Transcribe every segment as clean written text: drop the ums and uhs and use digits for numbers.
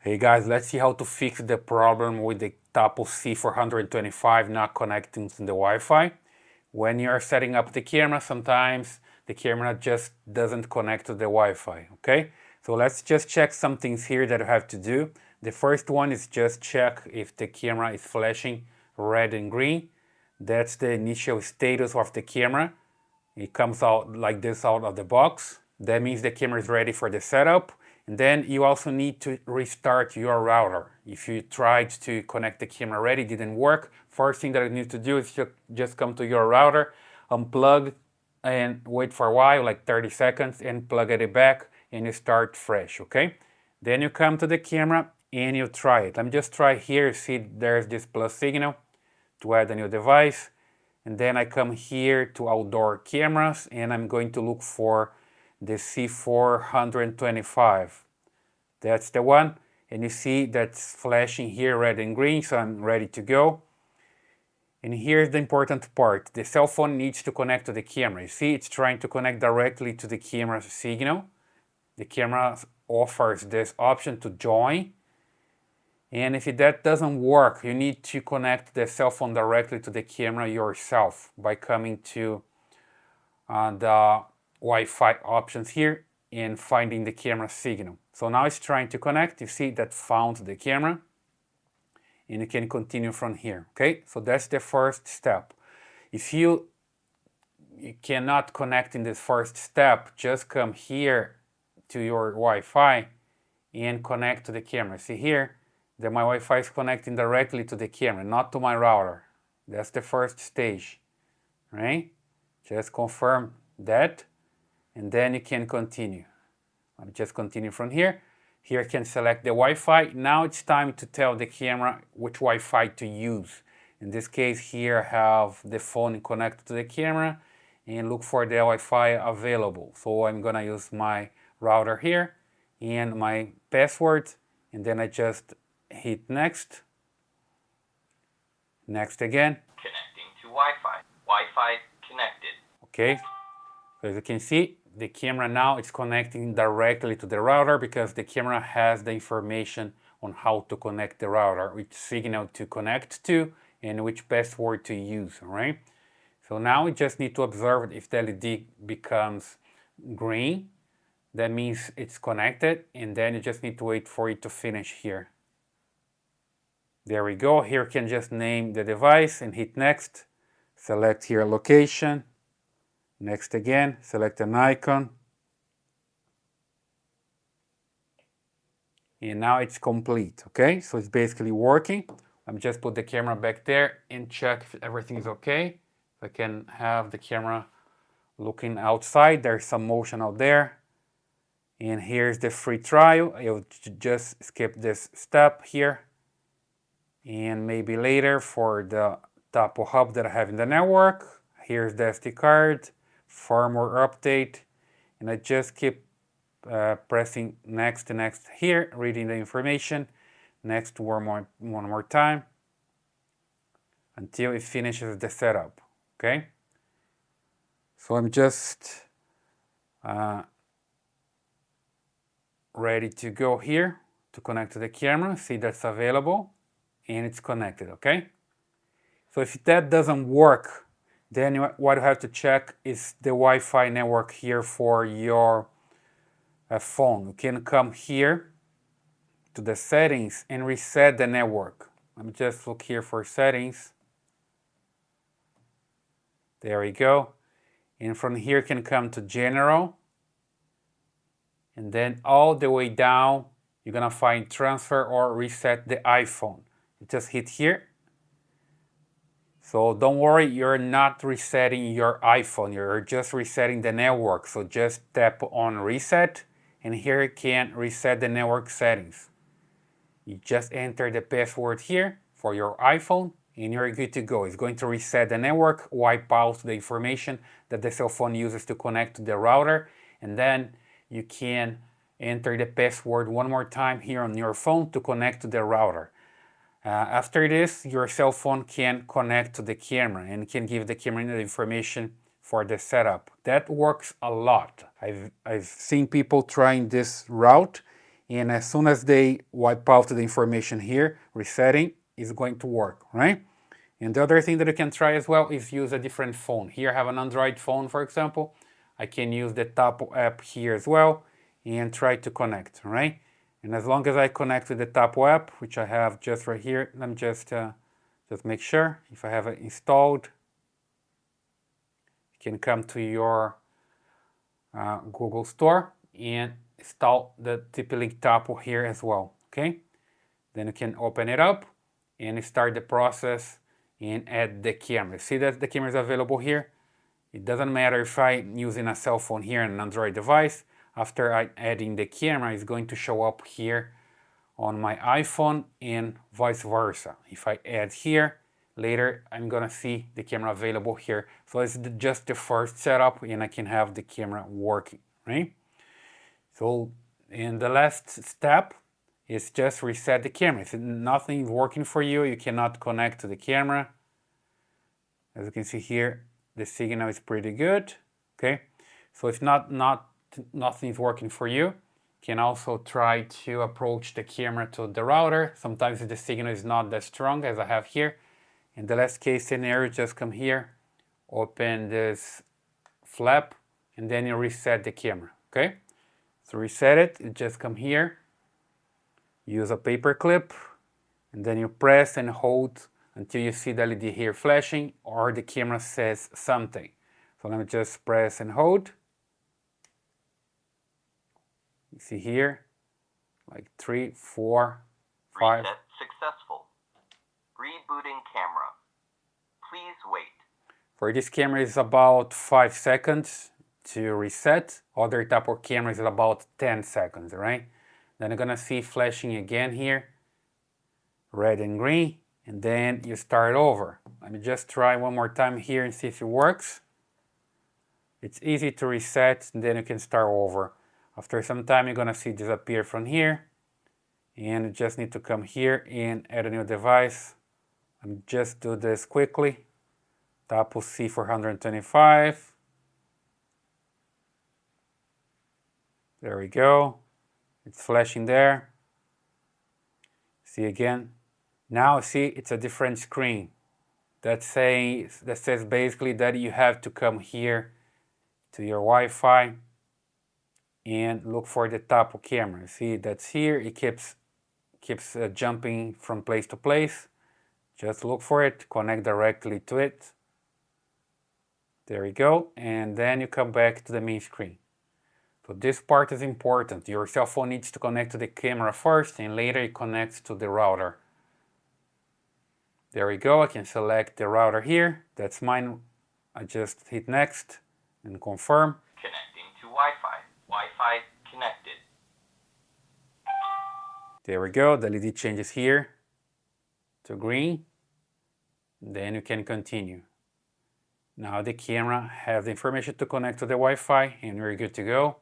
Hey guys, let's see how to fix the problem with the Tapo C425 not connecting to the Wi-Fi. When you're setting up the camera, sometimes the camera just doesn't connect to the Wi-Fi, okay? So let's just check some things here that you have to do. The first one is just check if the camera is flashing red and green. That's the initial status of the camera. It comes out like this out of the box. That means the camera is ready for the setup. And then you also need to restart your router. If you tried to connect the camera already, it didn't work, first thing that you need to do is just come to your router, unplug, and wait for a while, like 30 seconds, and plug it back, and you start fresh, okay? Then you come to the camera and you try it. Let me just try here, see there's this plus signal to add a new device. And then I come here to outdoor cameras and I'm going to look for the C425. That's the one, and you see that's flashing here red and green, so I'm ready to go. And here's the important part. The cell phone needs to connect to the camera. You see it's trying to connect directly to the camera signal. The camera offers this option to join. And if that doesn't work, you need to connect the cell phone directly to the camera yourself by coming to the Wi-Fi options here and finding the camera signal. So now it's trying to connect. You see that found the camera, and you can continue from here. Okay, so that's the first step. If you cannot connect in this first step, just come here to your Wi-Fi and connect to the camera. See here that my Wi-Fi is connecting directly to the camera, not to my router. That's the first stage, right? Just confirm that, and then you can continue. I'll just continue from here. Here I can select the Wi-Fi. Now it's time to tell the camera which Wi-Fi to use. In this case here I have the phone connected to the camera and look for the Wi-Fi available. So I'm gonna use my router here and my password, and then I just hit next. Next again. Connecting to Wi-Fi. Wi-Fi connected. Okay, so as you can see, the camera now is connecting directly to the router because the camera has the information on how to connect the router, which signal to connect to and which password to use, all right? So now we just need to observe if the LED becomes green, that means it's connected, and then you just need to wait for it to finish here. There we go. Here you can just name the device and hit next. Select here location. Next again, select an icon. And now it's complete, okay? So it's basically working. I'm just put the camera back there and check if everything is okay. I can have the camera looking outside. There's some motion out there. And here's the free trial. I'll just skip this step here. And maybe later for the Tapo hub that I have in the network. Here's the SD card. Firmware update, and I just keep pressing next here, reading the information, next one more time until it finishes the setup. Okay, so I'm just ready to go here to connect to the camera. See that's available and it's connected. Okay, so if that doesn't work, then what you have to check is the Wi-Fi network here for your phone. You can come here to the settings and reset the network. Let me just look here for settings. There we go. And from here you can come to general. And then all the way down, you're gonna find transfer or reset the iPhone. You just hit here. So don't worry, you're not resetting your iPhone, you're just resetting the network. So just tap on reset, and here you can reset the network settings. You just enter the password here for your iPhone and you're good to go. It's going to reset the network, wipe out the information that the cell phone uses to connect to the router, and then you can enter the password one more time here on your phone to connect to the router. After this, your cell phone can connect to the camera and can give the camera the information for the setup. That works a lot. I've seen people trying this route and as soon as they wipe out the information here, resetting is going to work, right? And the other thing that you can try as well is use a different phone. Here I have an Android phone, for example. I can use the Tapo app here as well and try to connect, right? And as long as I connect with the Tapo app, which I have just right here, let me just make sure if I have it installed. You can come to your Google Store and install the TP-Link Tapo here as well, okay? Then you can open it up and start the process and add the camera. See that the camera is available here? It doesn't matter if I'm using a cell phone here and an Android device. After adding the camera, it's going to show up here on my iPhone and vice versa. If I add here, later I'm gonna see the camera available here. So it's just the first setup and I can have the camera working, right? So, and the last step is just reset the camera. If nothing is working for you, you cannot connect to the camera. As you can see here, the signal is pretty good, okay? So if nothing is working for you, you can also try to approach the camera to the router. Sometimes the signal is not that strong as I have here. In the last case scenario, just come here, open this flap, and then you reset the camera, okay? So reset it, you just come here, use a paperclip, and then you press and hold until you see the LED here flashing or the camera says something. So let me just press and hold. You see here, like 3, 4, 5. Reset successful. Rebooting camera. Please wait. For this camera it's about 5 seconds to reset. Other type of camera is about 10 seconds, right? Then you're gonna see flashing again here, red and green, and then you start over. Let me just try one more time here and see if it works. It's easy to reset and then you can start over. After some time you're gonna see it disappear from here, and you just need to come here and add a new device. Let me just do this quickly. Tapo C425. There we go. It's flashing there. See again. Now see it's a different screen. That says basically that you have to come here to your Wi-Fi and look for the Tapo camera. See that's here. It keeps jumping from place to place. Just look for it. Connect directly to it. There you go. And then you come back to the main screen. So this part is important. Your cell phone needs to connect to the camera first and later it connects to the router. There we go. I can select the router here. That's mine. I just hit next and confirm. Connecting to Wi-Fi. Wi-Fi connected. There we go. The LED changes here to green. Then you can continue. Now the camera has the information to connect to the Wi-Fi and we're good to go.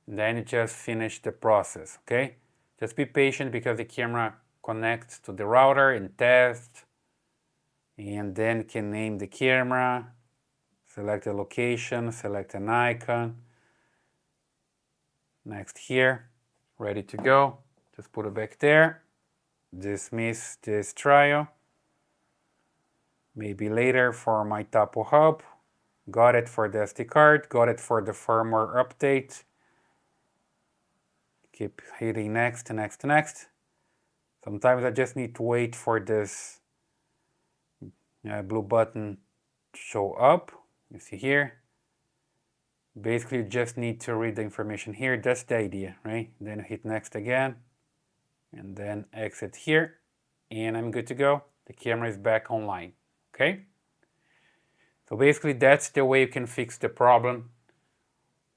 Then you just finish the process, okay? Just be patient because the camera connects to the router and test. And then you can name the camera, select a location, select an icon. Next here, ready to go. Just put it back there. Dismiss this trial. Maybe later for my Tapo Hub. Got it for the SD card, got it for the firmware update. Keep hitting next, next, next. Sometimes I just need to wait for this blue button to show up. You see here. Basically, you just need to read the information here. That's the idea, right? Then hit next again. And then exit here. And I'm good to go. The camera is back online. Okay? So basically, that's the way you can fix the problem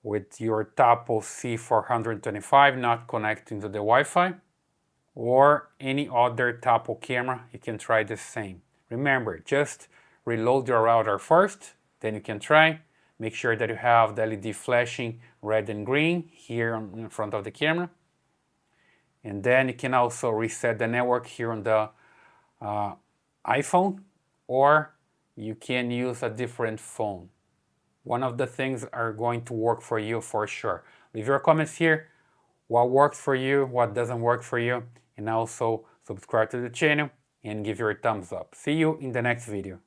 with your Tapo C425 not connecting to the Wi-Fi, or any other Tapo camera. You can try the same. Remember, just reload your router first, then you can try. Make sure that you have the LED flashing red and green here in front of the camera. And then you can also reset the network here on the iPhone, or you can use a different phone. One of the things are going to work for you for sure. Leave your comments here. what works for you, what doesn't work for you, and also subscribe to the channel and give your thumbs up. See you in the next video.